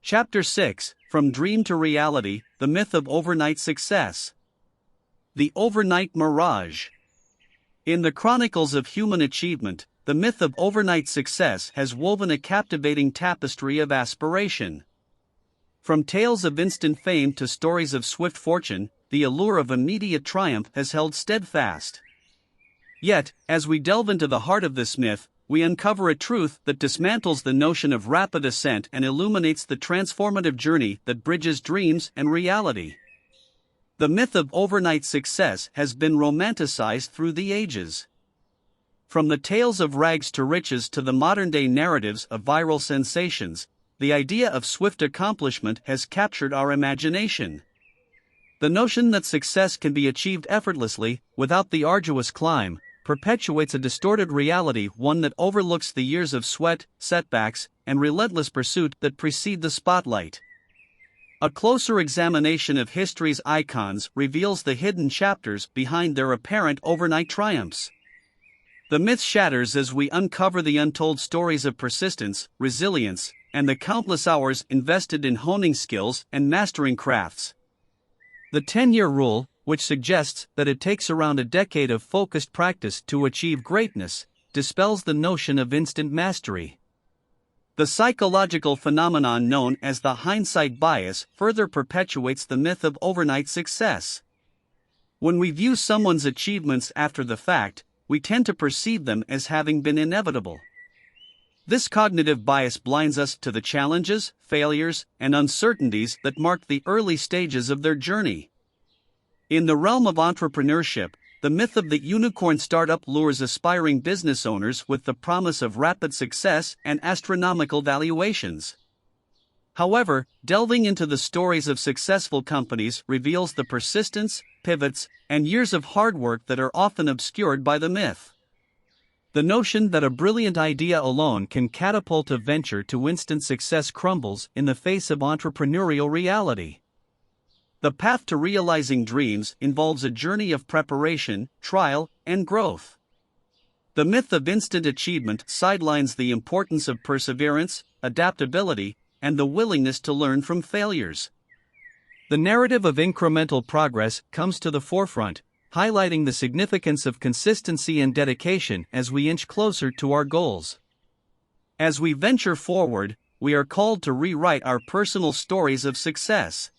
Chapter 6, From Dream to Reality, The Myth of Overnight Success. The Overnight Mirage. In the chronicles of human achievement, the myth of overnight success has woven a captivating tapestry of aspiration. From tales of instant fame to stories of swift fortune, the allure of immediate triumph has held steadfast. Yet, as we delve into the heart of this myth, we uncover a truth that dismantles the notion of rapid ascent and illuminates the transformative journey that bridges dreams and reality. The myth of overnight success has been romanticized through the ages. From the tales of rags to riches to the modern-day narratives of viral sensations, the idea of swift accomplishment has captured our imagination. The notion that success can be achieved effortlessly, without the arduous climb, perpetuates a distorted reality, one that overlooks the years of sweat, setbacks, and relentless pursuit that precede the spotlight. A closer examination of history's icons reveals the hidden chapters behind their apparent overnight triumphs. The myth shatters as we uncover the untold stories of persistence, resilience, and the countless hours invested in honing skills and mastering crafts. The 10-year rule, which suggests that it takes around a decade of focused practice to achieve greatness, dispels the notion of instant mastery. The psychological phenomenon known as the hindsight bias further perpetuates the myth of overnight success. When we view someone's achievements after the fact, we tend to perceive them as having been inevitable. This cognitive bias blinds us to the challenges, failures, and uncertainties that marked the early stages of their journey. In the realm of entrepreneurship, the myth of the unicorn startup lures aspiring business owners with the promise of rapid success and astronomical valuations. However, delving into the stories of successful companies reveals the persistence, pivots, and years of hard work that are often obscured by the myth. The notion that a brilliant idea alone can catapult a venture to instant success crumbles in the face of entrepreneurial reality. The path to realizing dreams involves a journey of preparation, trial, and growth. The myth of instant achievement sidelines the importance of perseverance, adaptability, and the willingness to learn from failures. The narrative of incremental progress comes to the forefront, highlighting the significance of consistency and dedication as we inch closer to our goals. As we venture forward, we are called to rewrite our personal stories of success.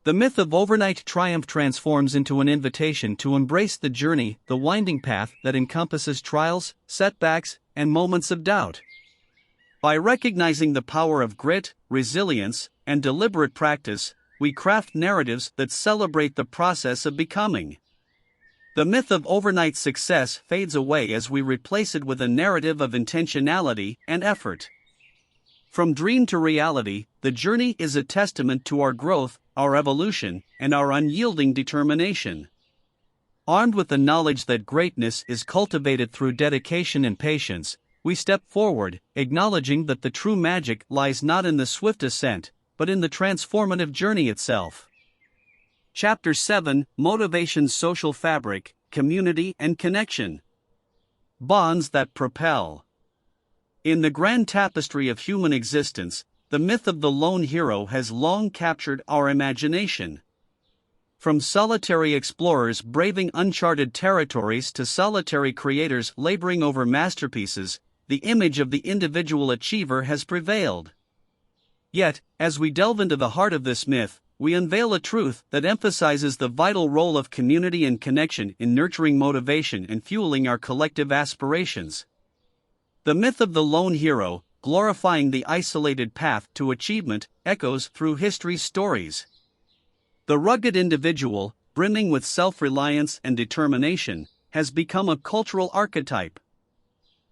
The myth of overnight triumph transforms into an invitation to embrace the journey, the winding path that encompasses trials, setbacks, and moments of doubt. By recognizing the power of grit, resilience, and deliberate practice, we craft narratives that celebrate the process of becoming. The myth of overnight success fades away as we replace it with a narrative of intentionality and effort. From dream to reality, the journey is a testament to our growth, our evolution, and our unyielding determination. Armed with the knowledge that greatness is cultivated through dedication and patience, we step forward, acknowledging that the true magic lies not in the swift ascent, but in the transformative journey itself. Chapter 7, Motivation's Social Fabric, Community and Connection. Bonds that propel. In the grand tapestry of human existence, the myth of the lone hero has long captured our imagination. From solitary explorers braving uncharted territories to solitary creators laboring over masterpieces, the image of the individual achiever has prevailed. Yet, as we delve into the heart of this myth, we unveil a truth that emphasizes the vital role of community and connection in nurturing motivation and fueling our collective aspirations. The myth of the lone hero, glorifying the isolated path to achievement, echoes through history's stories. The rugged individual, brimming with self-reliance and determination, has become a cultural archetype.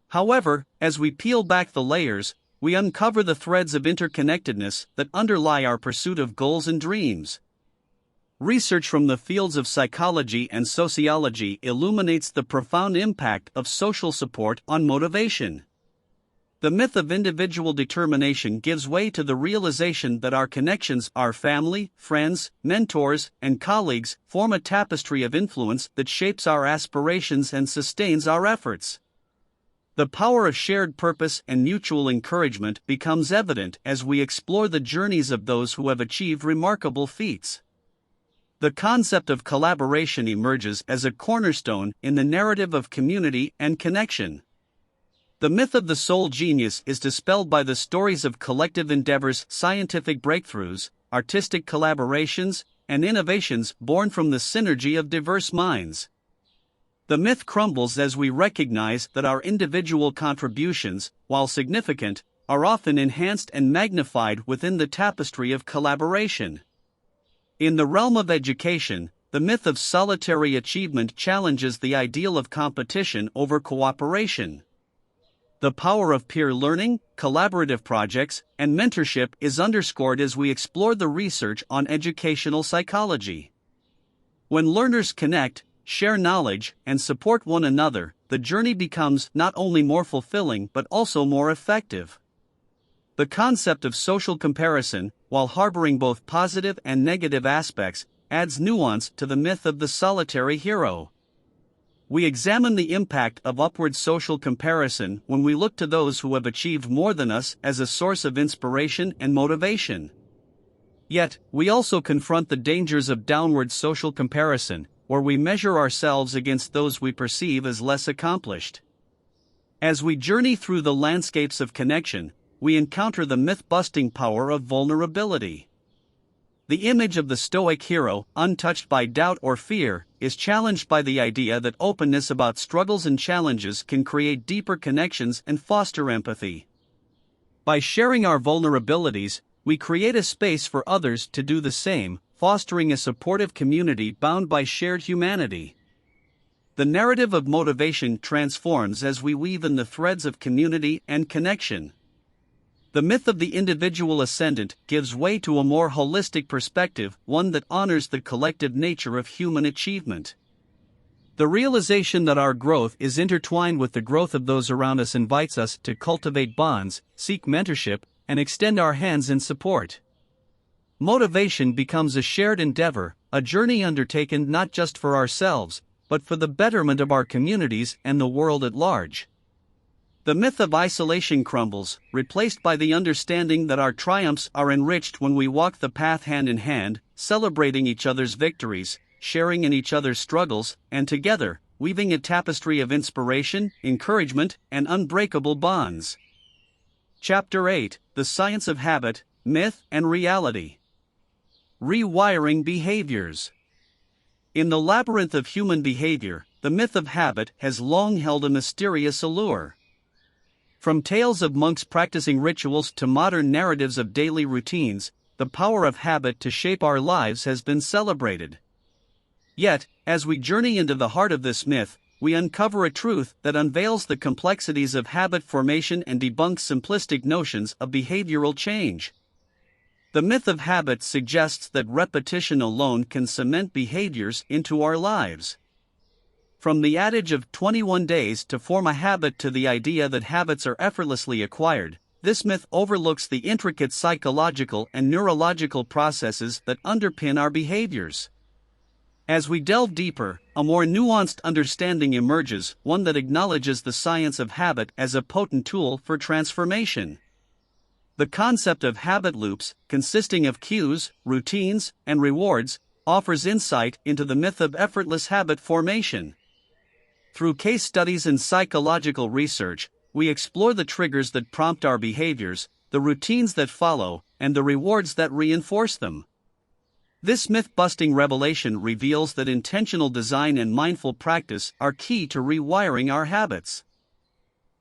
However, as we peel back the layers, we uncover the threads of interconnectedness that underlie our pursuit of goals and dreams. Research from the fields of psychology and sociology illuminates the profound impact of social support on motivation. The myth of individual determination gives way to the realization that our connections, our family, friends, mentors, and colleagues, form a tapestry of influence that shapes our aspirations and sustains our efforts. The power of shared purpose and mutual encouragement becomes evident as we explore the journeys of those who have achieved remarkable feats. The concept of collaboration emerges as a cornerstone in the narrative of community and connection. The myth of the sole genius is dispelled by the stories of collective endeavors, scientific breakthroughs, artistic collaborations, and innovations born from the synergy of diverse minds. The myth crumbles as we recognize that our individual contributions, while significant, are often enhanced and magnified within the tapestry of collaboration. In the realm of education, the myth of solitary achievement challenges the ideal of competition over cooperation. The power of peer learning, collaborative projects, and mentorship is underscored as we explore the research on educational psychology. When learners connect, share knowledge, and support one another, the journey becomes not only more fulfilling but also more effective. The concept of social comparison, while harboring both positive and negative aspects, adds nuance to the myth of the solitary hero. We examine the impact of upward social comparison when we look to those who have achieved more than us as a source of inspiration and motivation. Yet, we also confront the dangers of downward social comparison, where we measure ourselves against those we perceive as less accomplished. As we journey through the landscapes of connection, we encounter the myth-busting power of vulnerability. The image of the Stoic hero, untouched by doubt or fear, is challenged by the idea that openness about struggles and challenges can create deeper connections and foster empathy. By sharing our vulnerabilities, we create a space for others to do the same, fostering a supportive community bound by shared humanity. The narrative of motivation transforms as we weave in the threads of community and connection. The myth of the individual ascendant gives way to a more holistic perspective, one that honors the collective nature of human achievement. The realization that our growth is intertwined with the growth of those around us invites us to cultivate bonds, seek mentorship, and extend our hands in support. Motivation becomes a shared endeavor, a journey undertaken not just for ourselves, but for the betterment of our communities and the world at large. The myth of isolation crumbles, replaced by the understanding that our triumphs are enriched when we walk the path hand in hand, celebrating each other's victories, sharing in each other's struggles, and together, weaving a tapestry of inspiration, encouragement, and unbreakable bonds. Chapter 8: The Science of Habit, Myth and Reality. Rewiring Behaviors. In the labyrinth of human behavior, the myth of habit has long held a mysterious allure. From tales of monks practicing rituals to modern narratives of daily routines, the power of habit to shape our lives has been celebrated. Yet, as we journey into the heart of this myth, we uncover a truth that unveils the complexities of habit formation and debunks simplistic notions of behavioral change. The myth of habit suggests that repetition alone can cement behaviors into our lives. From the adage of 21 days to form a habit to the idea that habits are effortlessly acquired, this myth overlooks the intricate psychological and neurological processes that underpin our behaviors. As we delve deeper, a more nuanced understanding emerges, one that acknowledges the science of habit as a potent tool for transformation. The concept of habit loops, consisting of cues, routines, and rewards, offers insight into the myth of effortless habit formation. Through case studies and psychological research, we explore the triggers that prompt our behaviors, the routines that follow, and the rewards that reinforce them. This myth-busting revelation reveals that intentional design and mindful practice are key to rewiring our habits.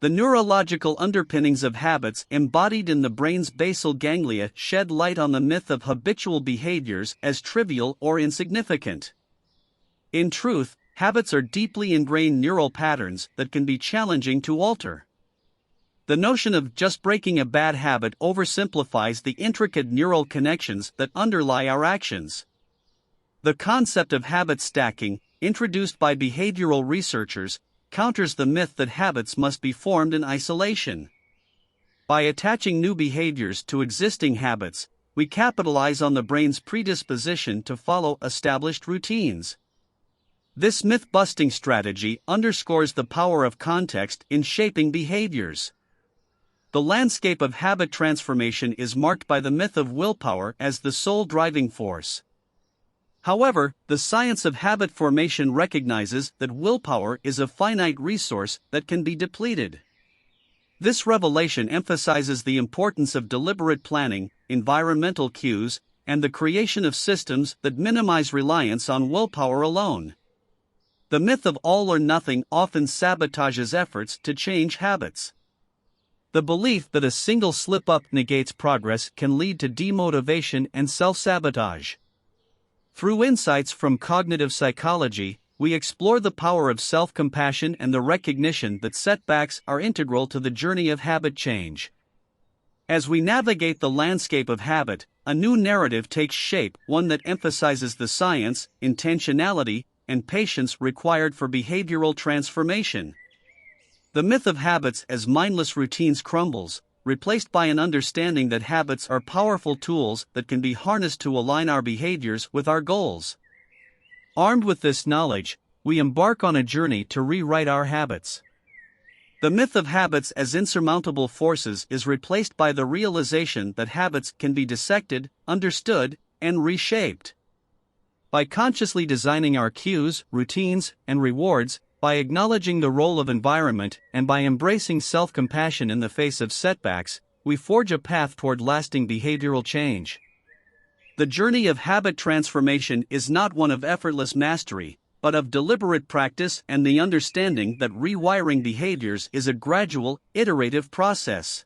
The neurological underpinnings of habits embodied in the brain's basal ganglia shed light on the myth of habitual behaviors as trivial or insignificant. In truth, habits are deeply ingrained neural patterns that can be challenging to alter. The notion of just breaking a bad habit oversimplifies the intricate neural connections that underlie our actions. The concept of habit stacking, introduced by behavioral researchers, counters the myth that habits must be formed in isolation. By attaching new behaviors to existing habits, we capitalize on the brain's predisposition to follow established routines. This myth-busting strategy underscores the power of context in shaping behaviors. The landscape of habit transformation is marked by the myth of willpower as the sole driving force. However, the science of habit formation recognizes that willpower is a finite resource that can be depleted. This revelation emphasizes the importance of deliberate planning, environmental cues, and the creation of systems that minimize reliance on willpower alone. The myth of all or nothing often sabotages efforts to change habits. The belief that a single slip-up negates progress can lead to demotivation and self-sabotage. Through insights from cognitive psychology, we explore the power of self-compassion and the recognition that setbacks are integral to the journey of habit change. As we navigate the landscape of habit, a new narrative takes shape, one that emphasizes the science, intentionality, and patience required for behavioral transformation. The myth of habits as mindless routines crumbles, replaced by an understanding that habits are powerful tools that can be harnessed to align our behaviors with our goals. Armed with this knowledge, we embark on a journey to rewrite our habits. The myth of habits as insurmountable forces is replaced by the realization that habits can be dissected, understood, and reshaped. By consciously designing our cues, routines, and rewards, by acknowledging the role of environment, and by embracing self-compassion in the face of setbacks, we forge a path toward lasting behavioral change. The journey of habit transformation is not one of effortless mastery, but of deliberate practice and the understanding that rewiring behaviors is a gradual, iterative process.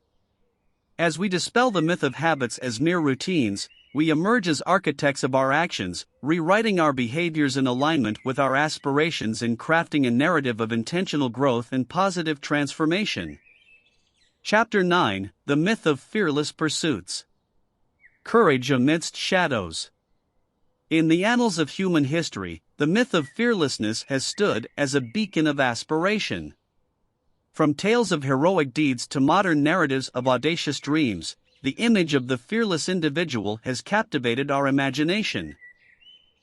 As we dispel the myth of habits as mere routines, we emerge as architects of our actions, rewriting our behaviors in alignment with our aspirations and crafting a narrative of intentional growth and positive transformation. Chapter 9: The Myth of Fearless Pursuits. Courage amidst shadows. In the annals of human history, the myth of fearlessness has stood as a beacon of aspiration. From tales of heroic deeds to modern narratives of audacious dreams, the image of the fearless individual has captivated our imagination.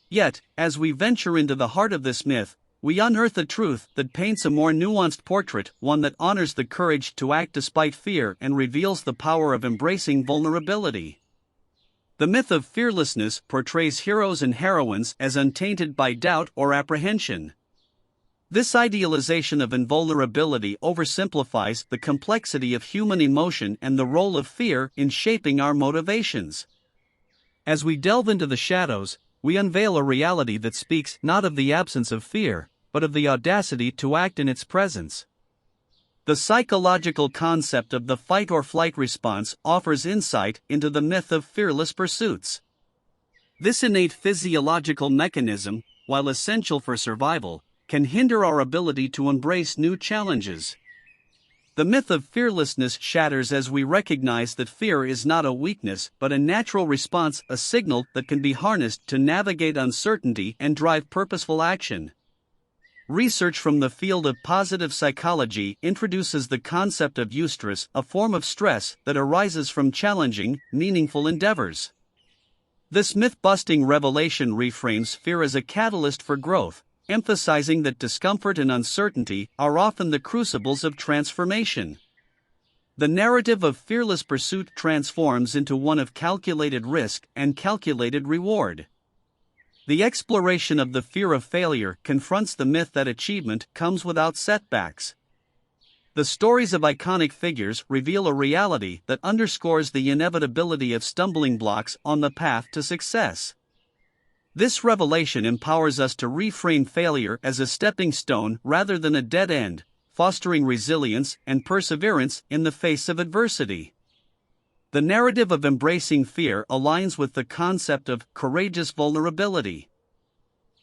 Yet, as we venture into the heart of this myth, we unearth a truth that paints a more nuanced portrait, one that honors the courage to act despite fear and reveals the power of embracing vulnerability. The myth of fearlessness portrays heroes and heroines as untainted by doubt or apprehension. This idealization of invulnerability oversimplifies the complexity of human emotion and the role of fear in shaping our motivations. As we delve into the shadows, we unveil a reality that speaks not of the absence of fear, but of the audacity to act in its presence. The psychological concept of the fight-or-flight response offers insight into the myth of fearless pursuits. This innate physiological mechanism, while essential for survival, can hinder our ability to embrace new challenges. The myth of fearlessness shatters as we recognize that fear is not a weakness but a natural response, a signal that can be harnessed to navigate uncertainty and drive purposeful action. Research from the field of positive psychology introduces the concept of eustress, a form of stress that arises from challenging, meaningful endeavors. This myth-busting revelation reframes fear as a catalyst for growth, emphasizing that discomfort and uncertainty are often the crucibles of transformation. The narrative of fearless pursuit transforms into one of calculated risk and calculated reward. The exploration of the fear of failure confronts the myth that achievement comes without setbacks. The stories of iconic figures reveal a reality that underscores the inevitability of stumbling blocks on the path to success. This revelation empowers us to reframe failure as a stepping stone rather than a dead end, fostering resilience and perseverance in the face of adversity. The narrative of embracing fear aligns with the concept of courageous vulnerability.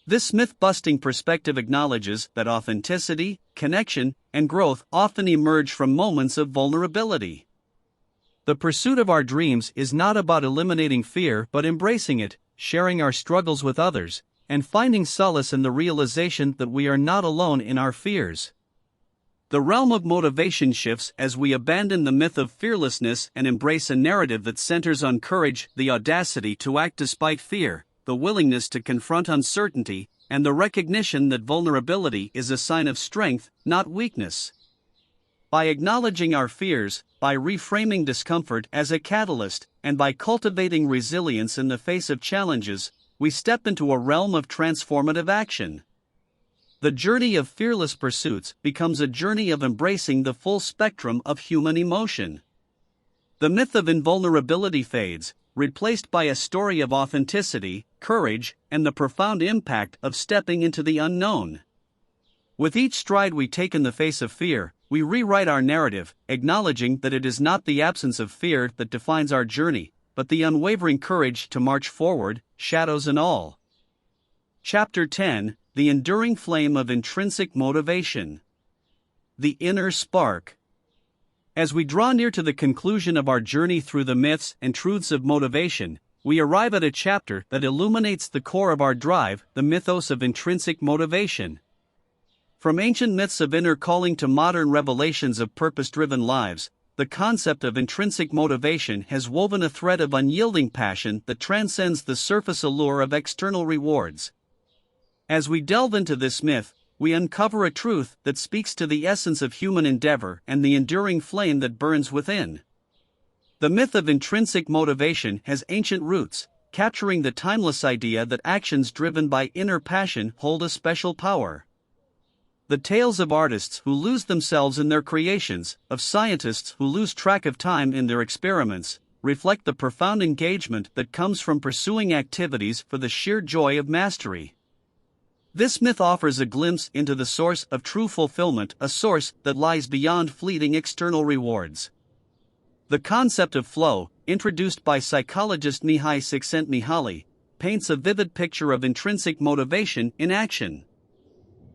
This myth-busting perspective acknowledges that authenticity, connection, and growth often emerge from moments of vulnerability. The pursuit of our dreams is not about eliminating fear but embracing it, sharing our struggles with others, and finding solace in the realization that we are not alone in our fears. The realm of motivation shifts as we abandon the myth of fearlessness and embrace a narrative that centers on courage, the audacity to act despite fear, the willingness to confront uncertainty, and the recognition that vulnerability is a sign of strength, not weakness. By acknowledging our fears, by reframing discomfort as a catalyst, and by cultivating resilience in the face of challenges, we step into a realm of transformative action. The journey of fearless pursuits becomes a journey of embracing the full spectrum of human emotion. The myth of invulnerability fades, replaced by a story of authenticity, courage, and the profound impact of stepping into the unknown. With each stride we take in the face of fear, we rewrite our narrative, acknowledging that it is not the absence of fear that defines our journey, but the unwavering courage to march forward, shadows and all. Chapter 10: The Enduring Flame of Intrinsic Motivation. The Inner Spark. As we draw near to the conclusion of our journey through the myths and truths of motivation, we arrive at a chapter that illuminates the core of our drive, the mythos of intrinsic motivation. From ancient myths of inner calling to modern revelations of purpose-driven lives, the concept of intrinsic motivation has woven a thread of unyielding passion that transcends the surface allure of external rewards. As we delve into this myth, we uncover a truth that speaks to the essence of human endeavor and the enduring flame that burns within. The myth of intrinsic motivation has ancient roots, capturing the timeless idea that actions driven by inner passion hold a special power. The tales of artists who lose themselves in their creations, of scientists who lose track of time in their experiments, reflect the profound engagement that comes from pursuing activities for the sheer joy of mastery. This myth offers a glimpse into the source of true fulfillment, a source that lies beyond fleeting external rewards. The concept of flow, introduced by psychologist Mihai Csikszentmihalyi, paints a vivid picture of intrinsic motivation in action.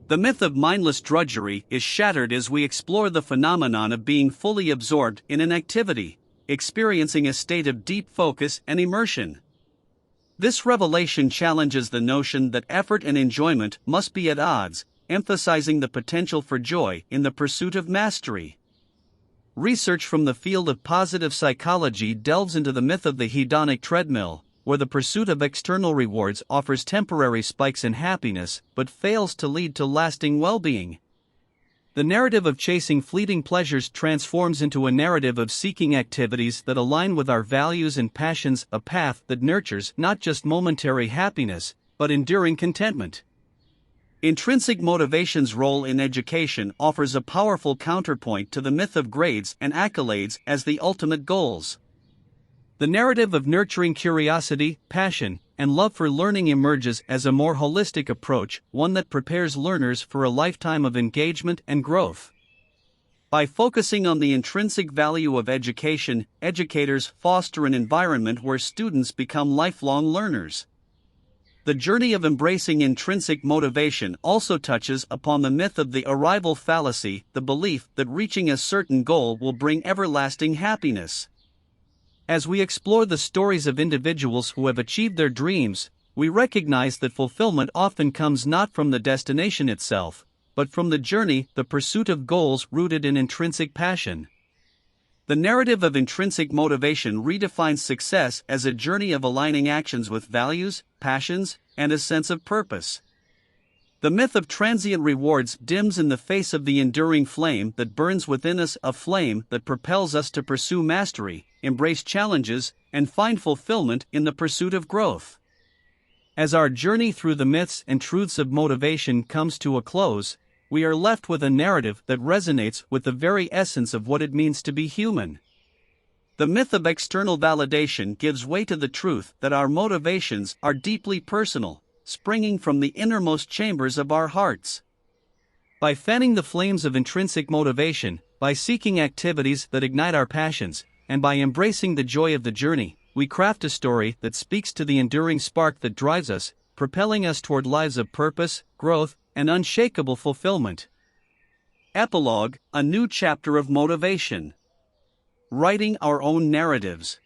The myth of mindless drudgery is shattered as we explore the phenomenon of being fully absorbed in an activity, experiencing a state of deep focus and immersion. This revelation challenges the notion that effort and enjoyment must be at odds, emphasizing the potential for joy in the pursuit of mastery. Research from the field of positive psychology delves into the myth of the hedonic treadmill, where the pursuit of external rewards offers temporary spikes in happiness but fails to lead to lasting well-being. The narrative of chasing fleeting pleasures transforms into a narrative of seeking activities that align with our values and passions, a path that nurtures not just momentary happiness, but enduring contentment. Intrinsic motivation's role in education offers a powerful counterpoint to the myth of grades and accolades as the ultimate goals. The narrative of nurturing curiosity, passion, and love for learning emerges as a more holistic approach, one that prepares learners for a lifetime of engagement and growth. By focusing on the intrinsic value of education, educators foster an environment where students become lifelong learners. The journey of embracing intrinsic motivation also touches upon the myth of the arrival fallacy, the belief that reaching a certain goal will bring everlasting happiness. As we explore the stories of individuals who have achieved their dreams, we recognize that fulfillment often comes not from the destination itself, but from the journey, the pursuit of goals rooted in intrinsic passion. The narrative of intrinsic motivation redefines success as a journey of aligning actions with values, passions, and a sense of purpose. The myth of transient rewards dims in the face of the enduring flame that burns within us, a flame that propels us to pursue mastery, embrace challenges, and find fulfillment in the pursuit of growth. As our journey through the myths and truths of motivation comes to a close, we are left with a narrative that resonates with the very essence of what it means to be human. The myth of external validation gives way to the truth that our motivations are deeply personal, springing from the innermost chambers of our hearts. By fanning the flames of intrinsic motivation, by seeking activities that ignite our passions, and by embracing the joy of the journey, we craft a story that speaks to the enduring spark that drives us, propelling us toward lives of purpose, growth, and unshakable fulfillment. Epilogue: a new chapter of motivation. Writing our own narratives.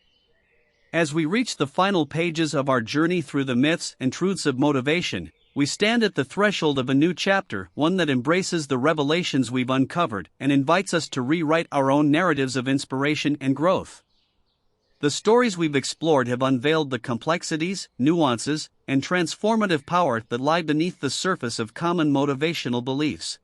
As we reach the final pages of our journey through the myths and truths of motivation, we stand at the threshold of a new chapter, one that embraces the revelations we've uncovered and invites us to rewrite our own narratives of inspiration and growth. The stories we've explored have unveiled the complexities, nuances, and transformative power that lie beneath the surface of common motivational beliefs.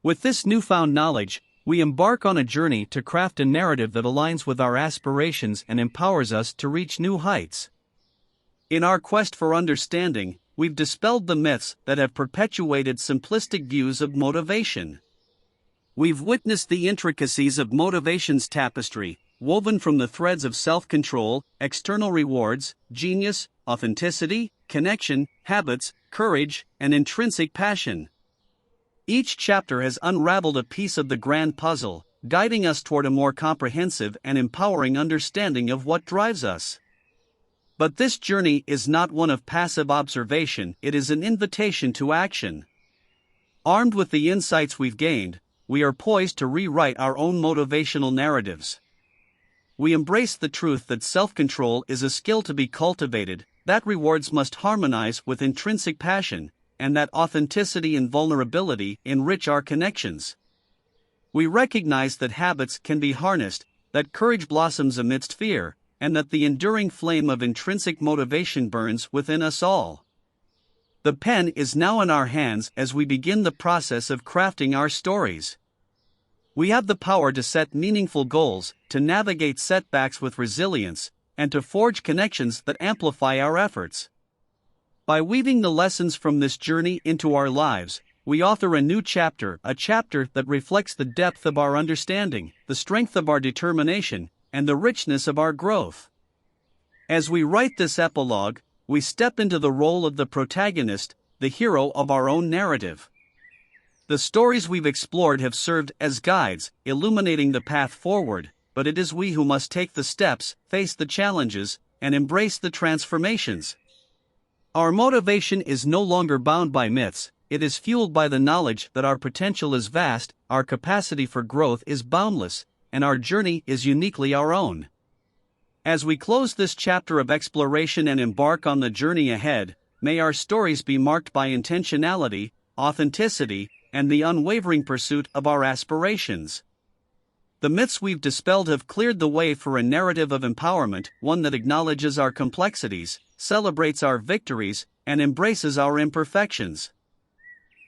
With this newfound knowledge, we embark on a journey to craft a narrative that aligns with our aspirations and empowers us to reach new heights. In our quest for understanding, we've dispelled the myths that have perpetuated simplistic views of motivation. We've witnessed the intricacies of motivation's tapestry, woven from the threads of self-control, external rewards, genius, authenticity, connection, habits, courage, and intrinsic passion. Each chapter has unraveled a piece of the grand puzzle, guiding us toward a more comprehensive and empowering understanding of what drives us. But this journey is not one of passive observation, it is an invitation to action. Armed with the insights we've gained, we are poised to rewrite our own motivational narratives. We embrace the truth that self-control is a skill to be cultivated, that rewards must harmonize with intrinsic passion, and that authenticity and vulnerability enrich our connections. We recognize that habits can be harnessed, that courage blossoms amidst fear, and that the enduring flame of intrinsic motivation burns within us all. The pen is now in our hands as we begin the process of crafting our stories. We have the power to set meaningful goals, to navigate setbacks with resilience, and to forge connections that amplify our efforts. By weaving the lessons from this journey into our lives, we author a new chapter, a chapter that reflects the depth of our understanding, the strength of our determination, and the richness of our growth. As we write this epilogue, we step into the role of the protagonist, the hero of our own narrative. The stories we've explored have served as guides, illuminating the path forward, but it is we who must take the steps, face the challenges, and embrace the transformations. Our motivation is no longer bound by myths, it is fueled by the knowledge that our potential is vast, our capacity for growth is boundless, and our journey is uniquely our own. As we close this chapter of exploration and embark on the journey ahead, may our stories be marked by intentionality, authenticity, and the unwavering pursuit of our aspirations. The myths we've dispelled have cleared the way for a narrative of empowerment, one that acknowledges our complexities, celebrates our victories, and embraces our imperfections.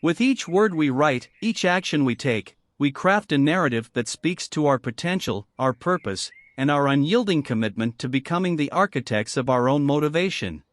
With each word we write, each action we take, we craft a narrative that speaks to our potential, our purpose, and our unyielding commitment to becoming the architects of our own motivation.